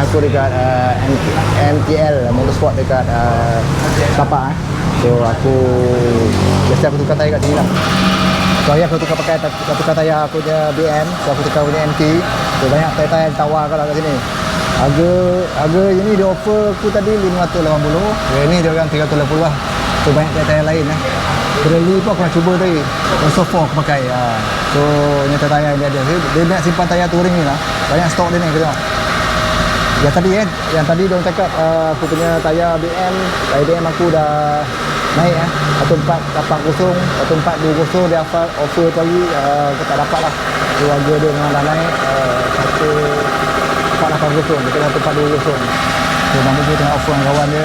aku dekat MTL Motorsport dekat Tapak. So aku biasa aku tukar tayar kat sini lah. So hari aku tukar tayar aku punya BM. So aku tukar punya MT. So banyak tayar-tayar ditawarkan lah kat sini. Harga ini dia offer aku tadi 580. Yang ni dia orang 380 lah. So banyak tayar lain lah. Pirelli pun aku nak cuba tadi. So 4 aku pakai. So ni tayar dia ada. Dia nak simpan tayar touring ni lah. Banyak stok dia ni kita tengok. Yang tadi dia orang cakap aku punya tayar BM aku dah naik 1480 1420 dia offer tu lagi aku tak dapat lah. So harga dia memang dah naik 1480 dekat 1420. So nama dia tengah offer dengan kawan dia.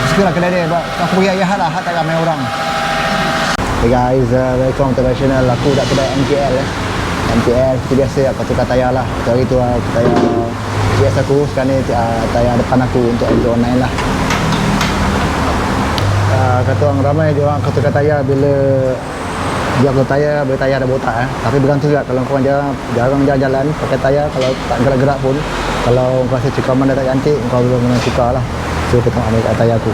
Suka lah kedai dia sebab aku pergi ayah lah, tak ramai orang. Hey guys, welcome to my channel. Aku dah kedai MTL MTL seperti biasa aku tukar tayar lah. Hari tu tayar biasa aku, sekarang ni tayar depan aku untuk MT-09 lah. Kata orang ramai dia orang tukar tayar bila dia aku tayar dah botak Tapi bergantung juga kalau korang jarang jalan pakai tayar, kalau tak gerak-gerak pun, kalau kau rasa cekaman dah tak cantik, kau belum kena tukar lah. So aku tengok ambil tayar aku.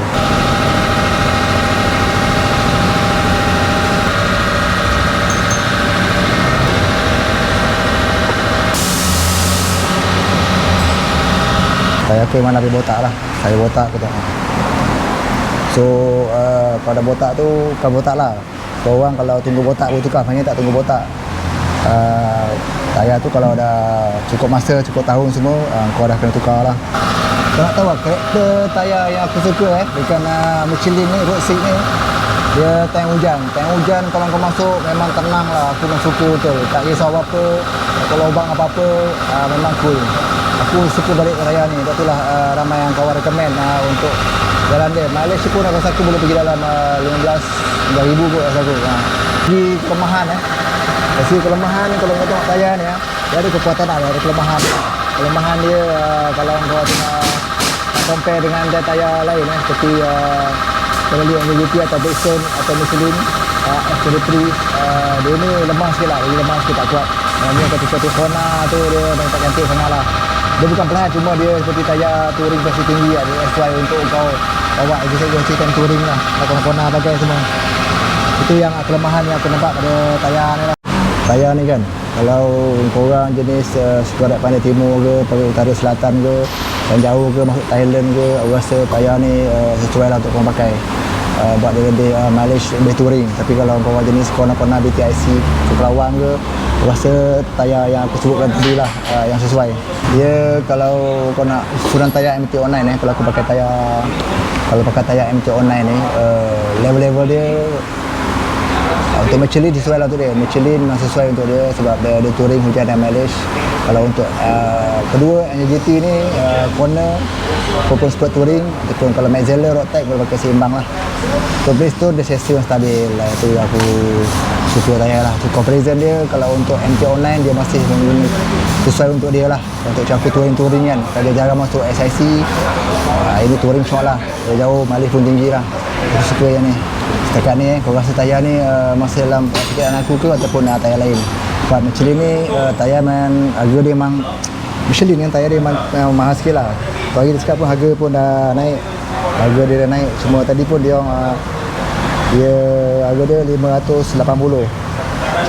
Tayar aku memang dah botak lah. Saya botak aku tengok. So kalau dah botak tu bukan botak lah. Orang kalau tunggu botak boleh tukar, maknanya tak tunggu botak. Tayar tu kalau dah cukup masa, cukup tahun semua, kau dah kena tukar lah. Kau nak tahu lah, karakter tayar yang aku suka bukan Michelin ni, road seat ni, dia tank hujan. Tank hujan kalau kau masuk memang tenang lah, aku memang suka betul. Tak risau apa-apa, kalau lubang apa-apa, memang cool. Aku suka balik tayar ni, sebab itulah ramai yang kawan recommend untuk jalan dia. Malaysia pun rasa aku boleh pergi dalam 15,000 kot rasa aku. Di kelemahan Kasi kelemahan ni kalau kau tengok tayar ni dia ada kekuatan ada kelemahan. Kelemahan dia kalau kau tengok compare dengan tayar lain seperti Pirelli MotoGP atau Bridgestone atau Michelin F33, dia ni lemah sikit lah, lebih lemah sikit, tak kuat. Ni ketika tu Kona tu dia memang tak cantik sangat lah. Dia bukan perlahan, cuma dia seperti tayar touring versi tinggi lah. Dia sesuai untuk kau bawa execution touring lah, Kona pakai semua. Itu yang kelemahan yang aku nampak pada tayar ni lah. Tayar ni kan, kalau korang jenis suka nak pandai timur ke, pergi utara selatan ke, dan jauh ke, masuk Thailand ke, aku rasa tayar ni sesuai lah untuk korang pakai. Buat dia mileage lebih touring. Tapi kalau korang jenis Kona BTIC ke Kerawang ke, aku rasa tayar yang aku sebutkan tadi lah yang sesuai. Dia kalau kau nak susunan tayar MT-09 kalau aku pakai tayar MT-09 ni, level-level dia untuk Michelin sesuai lah untuk dia. Michelin memang sesuai untuk dia sebab dia touring, hujan dan mileage. Kalau untuk kedua NJGT ni corner ataupun sport touring, ataupun kalau Metzeler road type boleh pakai seimbang lah. Untuk Bridgestone dia sesi yang stabil lah, itu aku suka tayar lah. So, comparison dia kalau untuk MT-09 dia masih sesuai untuk dia lah, untuk campur touring kan. Kalau dia jarang masuk SIC, ini touring short lah, dia jauh, mileage pun tinggi lah. Aku suka yang ni. Setakat ni kau rasa tayar ni masih dalam perkiraan aku ke ataupun tayar lain? Sebab Michelin ni tayar harga dia memang Michelin kan, tayar dia memang mahal sikit lah. Kalau dia cakap pun harga pun dah naik. Harga dia dah naik semua. Tadi pun dia harga dia 580.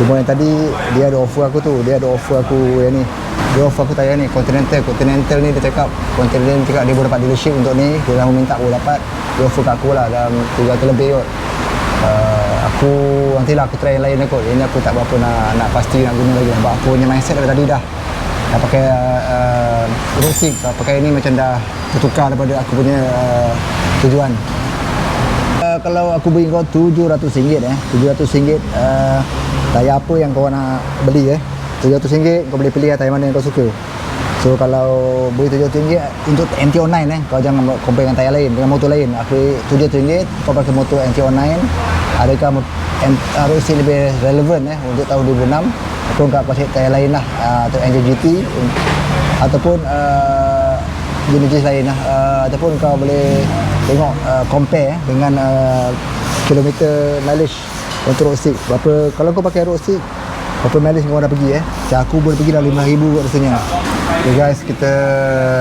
Cuma yang tadi dia ada offer aku tu, yang ni. Dia offer aku tayar ni Continental ni, dia cakap dia boleh dapat dealership untuk ni. Dia dah minta aku dapat. Dia offer kat aku lah dalam 300 lebih kot. Nantilah aku try yang lain kot. Ini aku tak berapa nak pasti nak guna lagi. Sebab aku punya mindset daripada tadi dah pakai road seat. Pakai ni macam dah tertukar daripada aku punya tujuan. Kalau aku beri kau RM700 RM700 tayar apa yang kau nak beli RM700 kau boleh pilih tayar mana yang kau suka. So kalau beri RM700 untuk MT-09 kau jangan compare dengan tayar lain, dengan motor lain. Aku RM700 kau pakai motor MT-09, adakah road seat lebih relevan untuk tahun 2006, ataupun kau pakai tayar lain lah, atau NJGT ataupun jenis lain lah, ataupun kau boleh tengok compare dengan kilometer mileage untuk road seat. Berapa kalau kau pakai road seat, berapa mileage kau dah pergi. Macam aku boleh pergi dah 5,000 kot rasanya. Okay guys, kita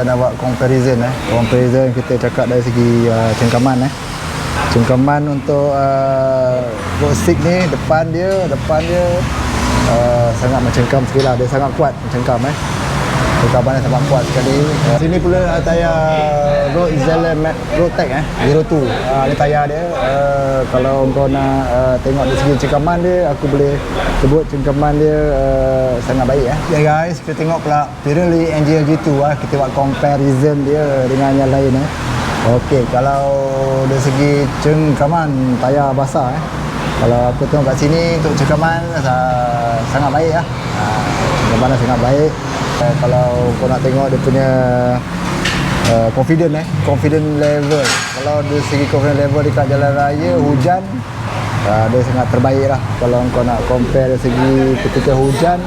nak buat comparison Comparison kita cakap dari segi cengkaman Cengkaman untuk road stick ni, depan dia sangat mencengkam sekali lah. Dia sangat kuat mencengkam Cengkaman dia sangat kuat sekali. Sini pula tayar Road Zeller Road Tech 02. Ni tayar dia. Kalau kau nak tengok dari segi cengkaman dia, aku boleh sebut cengkaman dia sangat baik Ya guys, kita tengok pula Pirelli NGL G2 kita buat comparison dia dengan yang lain Okey, kalau dari segi cengkaman tayar basah kalau aku tengok kat sini untuk cengkaman sangat baik cengkaman dia sangat baik. Kalau kau nak tengok dia punya confident level, kalau dari segi confident level dekat jalan raya hujan dia sangat terbaik lah. Kalau kau nak compare dari segi ketika hujan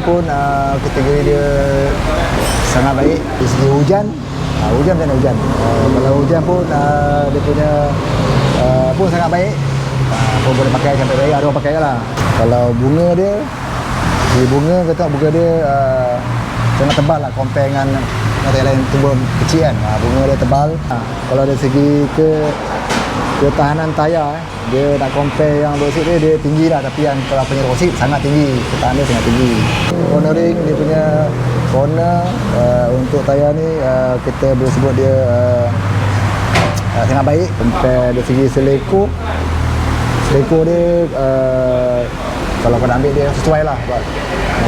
pun kategori dia sangat baik. Dari segi hujan kalau hujan pun dia punya pun sangat baik, pun boleh pakai sampai baik, ada orang pakai lah. Kalau bunga dia bunga dia sangat tebal lah compare dengan yang lain tumbuh kecil bunga dia tebal. Kalau dari segi ketahanan tayar dia nak compare yang road seat dia tinggi lah, tapi yang kalau punya road seat sangat tinggi, ketahanan dia sangat tinggi. Cornering dia punya corner untuk tayar ni kita boleh sebut dia sangat baik. Compare dari segi seleko dia kalau kau nak ambil dia sesuai lah sebab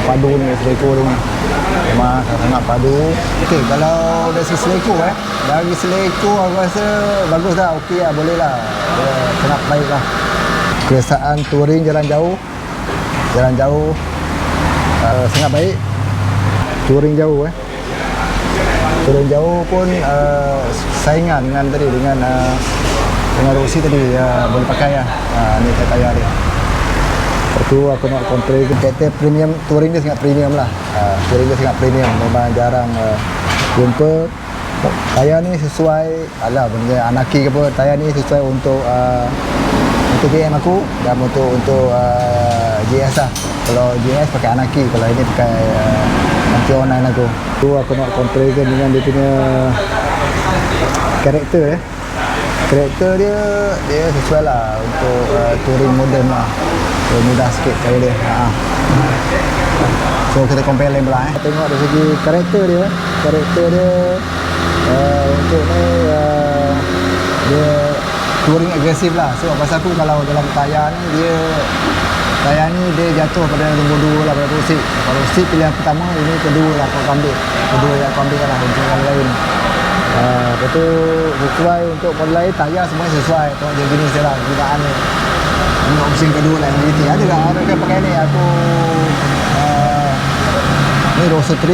padu ni seleko tu memang sangat padu. Okey, kalau dari segi seleko dari seleko aku rasa bagus dah, okey lah, boleh lah, sangat baik lah. Kebiasaan touring jalan jauh sangat baik. Touring jauh pun saingan dengan road seat tadi boleh pakai ni tayar dia. Lepas tu aku nak compare kata premium, touring dia sangat premium lah. Touring dia sangat premium, memang jarang jumpa tayar ni sesuai benda anaki ke apa. Tayar ni sesuai untuk JM aku dan untuk JS lah. Kalau JS pakai anaki, kalau ini pakai anti online aku. Tu aku nak compare dengan dia punya karakter karakter dia sesuai lah untuk touring modern lah, mudah sikit cara dia. So kita compare lain pula tengok dari segi karakter dia untuk ni dia touring agresif lah. So pasal tu kalau dalam tayar ni dia jatuh pada nombor 2 lah, pada road seat. Kalau seat pilihan pertama, ini kedua lah kau ambil lah untuk yang lain. Lepas tu sesuai untuk model lain, tayar semuanya sesuai tengok dia jenis dia lah, gunaan ni. Ini option kedua lah yang GT ada pakai ni. Aku ni Rosso 3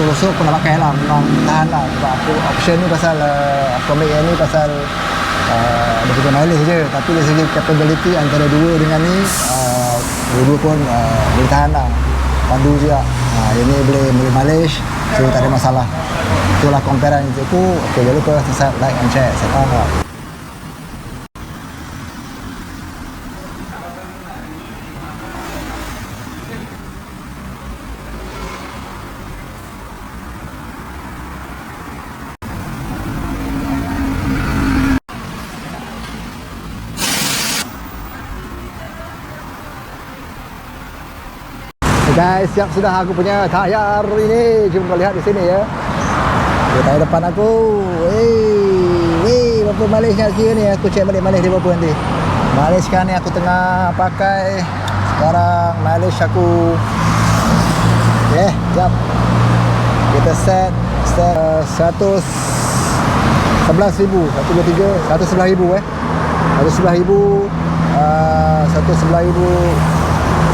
Rosso aku nak pakai lah, memang tahan lah. Sebab aku option ni pasal aku ambil yang ni pasal dia punya mileage je, tapi dari segi capability antara dua dengan ni dua pun boleh tahan lah, padu je lah. Yang ni boleh mileage, so tak ada masalah. Itulah comparan aku. Okay, jangan lupa subscribe, like and share. Saya faham. Guys, siap sudah aku punya tayar ini. Jom kau lihat di sini ya. Tayar depan aku. Berapa mileage nak kira ni? Aku check balik mileage dia berapa nanti. Mileage sekarang ni aku tengah pakai. Sekarang mileage aku jap. Kita set 111,000, 111,000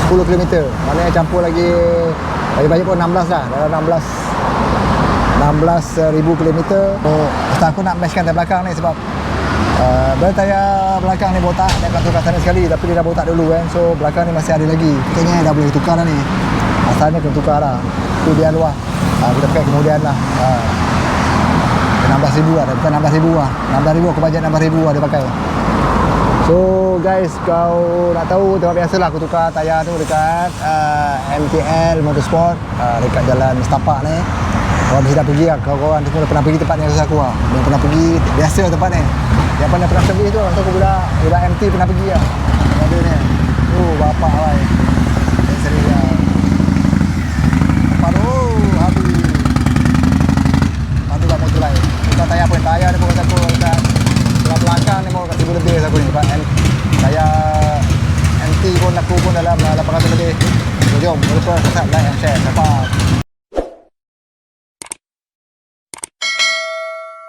10 km. Maknanya campur lagi banyak pun 16 lah. Dalam 16,000 km. Pasal aku nak matchkan tayar belakang ni sebab tayar belakang ni botak. Dia akan tukar sana sekali, tapi dia dah botak dulu kan. So belakang ni masih ada lagi. Katanya dah boleh tukar dah ni. Asalnya kena tukar lah. Tu dia luar. Kita pakai kemudian lah. 16,000 lah. Bukan 16,000 lah. 16,000 aku bajet 16,000 lah dia pakai. So guys, kau nak tahu tempat biasalah aku tukar tayar tu dekat MTL Motorsport, dekat jalan Setapak ni. Korang mesti dah pergi lah, kawan-kawan tu semua dah pernah pergi tempat ni rasa aku lah. Dia pernah pergi, biasa tempat ni. Yang pernah servis tu, aku budak MT pernah pergi lah. Yang ada ni. Bapak lah. Yang seri lah. Lepas tu, habis. Lepas tu kat motor lain. Tukar tayar pun, tayar dia pun kata aku dekat belakang ni mau kat 1,000 lebih aku ni. Sebab tayar MT pun aku pun dalam 800 lebih. So jom, lupa subscribe, like and share. Sampai.